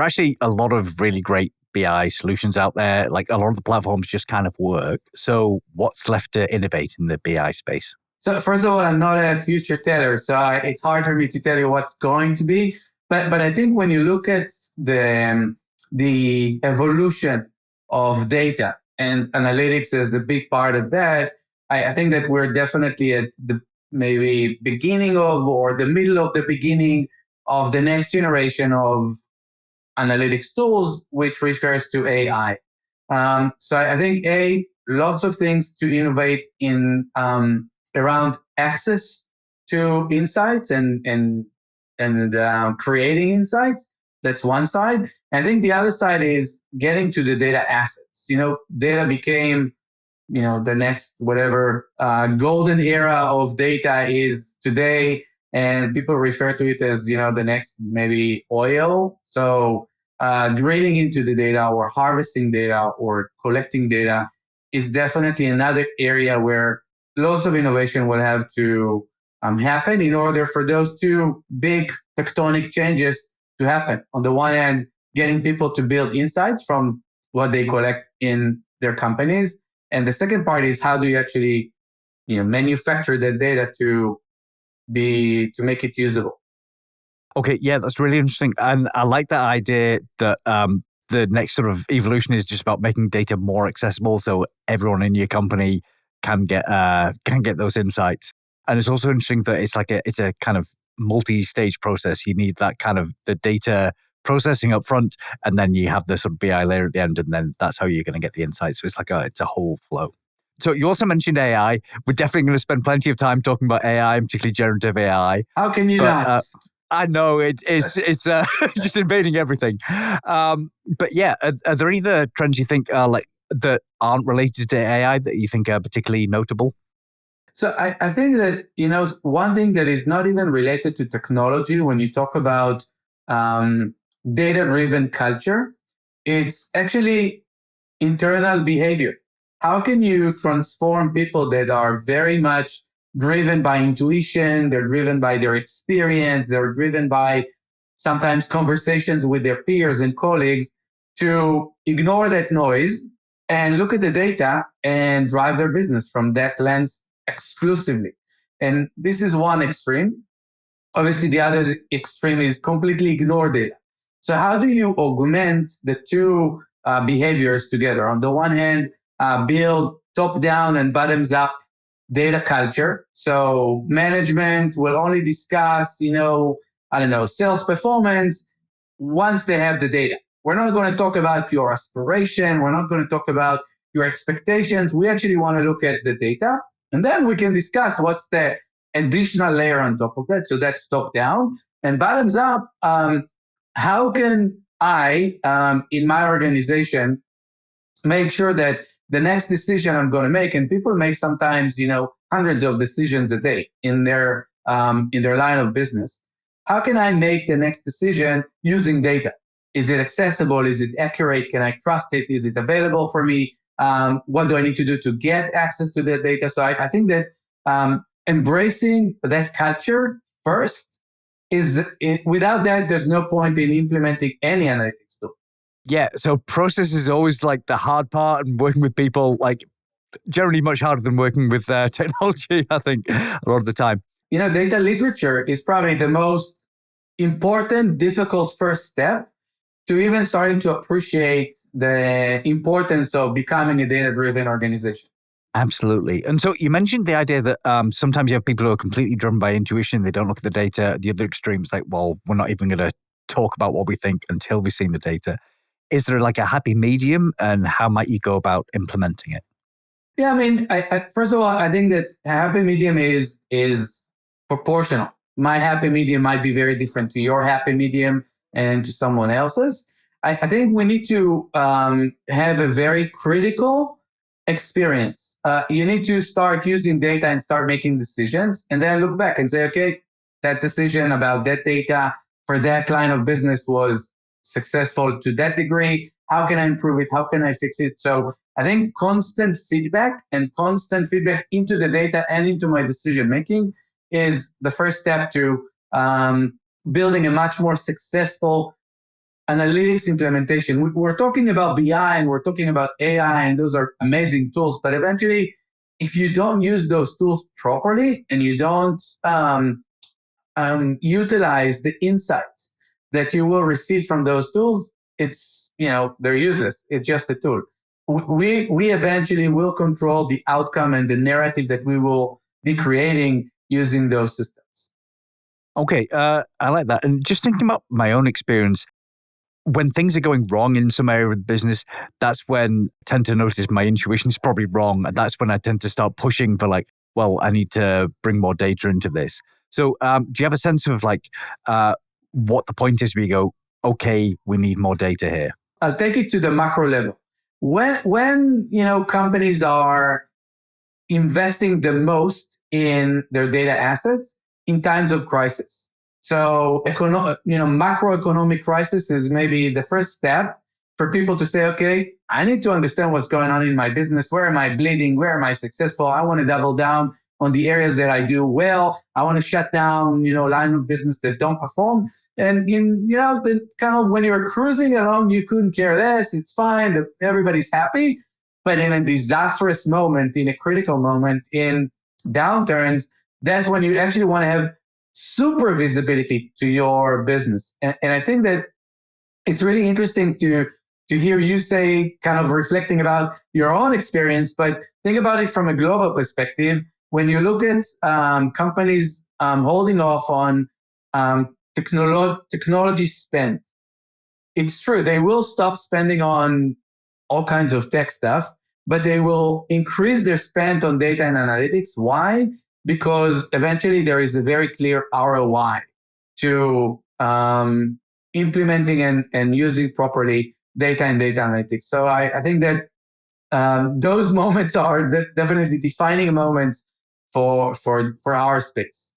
there are actually a lot of really great BI solutions out there. Like a lot of the platforms just kind of work. So what's left to innovate in the BI space? So first of all, I'm not a future teller, so it's hard for me to tell you what's going to be. But I think when you look at the evolution of data and analytics as a big part of that, I think that we're definitely at the maybe beginning of or the middle of the beginning of the next generation of analytics tools, which refers to AI. So I think lots of things to innovate in around access to insights and creating insights. That's one side. I think the other side is getting to the data assets. Data became, the next whatever golden era of data is today, and people refer to it as, the next maybe oil. So drilling into the data or harvesting data or collecting data is definitely another area where lots of innovation will have to happen in order for those two big tectonic changes to happen. On the one hand, getting people to build insights from what they collect in their companies. And the second part is how do you actually, manufacture the data to make it usable. Okay, yeah, that's really interesting. And I like that idea that the next sort of evolution is just about making data more accessible so everyone in your company can get those insights. And it's also interesting that it's a kind of multi-stage process. You need that kind of the data processing up front, and then you have the sort of BI layer at the end, and then that's how you're going to get the insights. So it's a whole flow. So you also mentioned AI. We're definitely going to spend plenty of time talking about AI, and particularly generative AI. How can you not? I know it's just invading everything. But yeah, are there any other trends you think that aren't related to AI that you think are particularly notable? So I think that, one thing that is not even related to technology when you talk about data-driven culture, it's actually internal behavior. How can you transform people that are very much driven by intuition, they're driven by their experience, they're driven by sometimes conversations with their peers and colleagues, to ignore that noise and look at the data and drive their business from that lens exclusively? And this is one extreme. Obviously, the other extreme is completely ignore data. So how do you augment the two behaviors together? On the one hand, build top-down and bottoms-up data culture. So management will only discuss, sales performance once they have the data. We're not going to talk about your aspiration. We're not going to talk about your expectations. We actually want to look at the data, and then we can discuss what's the additional layer on top of that. So that's top down. And bottoms up, how can I, in my organization, make sure that the next decision I'm going to make, and people make sometimes, hundreds of decisions a day in their line of business. How can I make the next decision using data? Is it accessible? Is it accurate? Can I trust it? Is it available for me? What do I need to do to get access to that data? So I think that embracing that culture first without that, there's no point in implementing any analytics tool. Yeah, so process is always like the hard part, and working with people, like generally much harder than working with technology, I think, a lot of the time. Data literature is probably the most important, difficult first step to even starting to appreciate the importance of becoming a data-driven organization. Absolutely. And so you mentioned the idea that sometimes you have people who are completely driven by intuition. They don't look at the data. The other extreme is like, well, we're not even going to talk about what we think until we've seen the data. Is there like a happy medium, and how might you go about implementing it? Yeah, I mean, first of all, I think that a happy medium is proportional. My happy medium might be very different to your happy medium and to someone else's. I think we need to have a very critical experience. You need to start using data and start making decisions, and then look back and say, okay, that decision about that data for that line of business was successful to that degree. How can I improve it? How can I fix it? So I think constant feedback into the data and into my decision making is the first step to building a much more successful analytics implementation. We're talking about BI and we're talking about AI, and those are amazing tools. But eventually, if you don't use those tools properly and you don't utilize the insights that you will receive from those tools, it's, they're useless. It's just a tool. We eventually will control the outcome and the narrative that we will be creating using those systems. Okay, I like that. And just thinking about my own experience, when things are going wrong in some area of the business, that's when I tend to notice my intuition is probably wrong. And that's when I tend to start pushing for I need to bring more data into this. So do you have a sense of what the point is where you go, okay, we need more data here? I'll take it to the macro level. When companies are investing the most in their data assets in times of crisis. So, macroeconomic crisis is maybe the first step for people to say, okay, I need to understand what's going on in my business. Where am I bleeding? Where am I successful? I want to double down on the areas that I do well. I want to shut down, line of business that don't perform. And when you're cruising along, you couldn't care less. It's fine. Everybody's happy. But in a disastrous moment, in a critical moment, in downturns, that's when you actually want to have super visibility to your business. And I think that it's really interesting to hear you say, kind of reflecting about your own experience, but think about it from a global perspective. When you look at companies holding off on technology spend, it's true, they will stop spending on all kinds of tech stuff, but they will increase their spend on data and analytics. Why? Because eventually there is a very clear ROI to implementing and using properly data and data analytics. So I think that those moments are definitely defining moments for our space.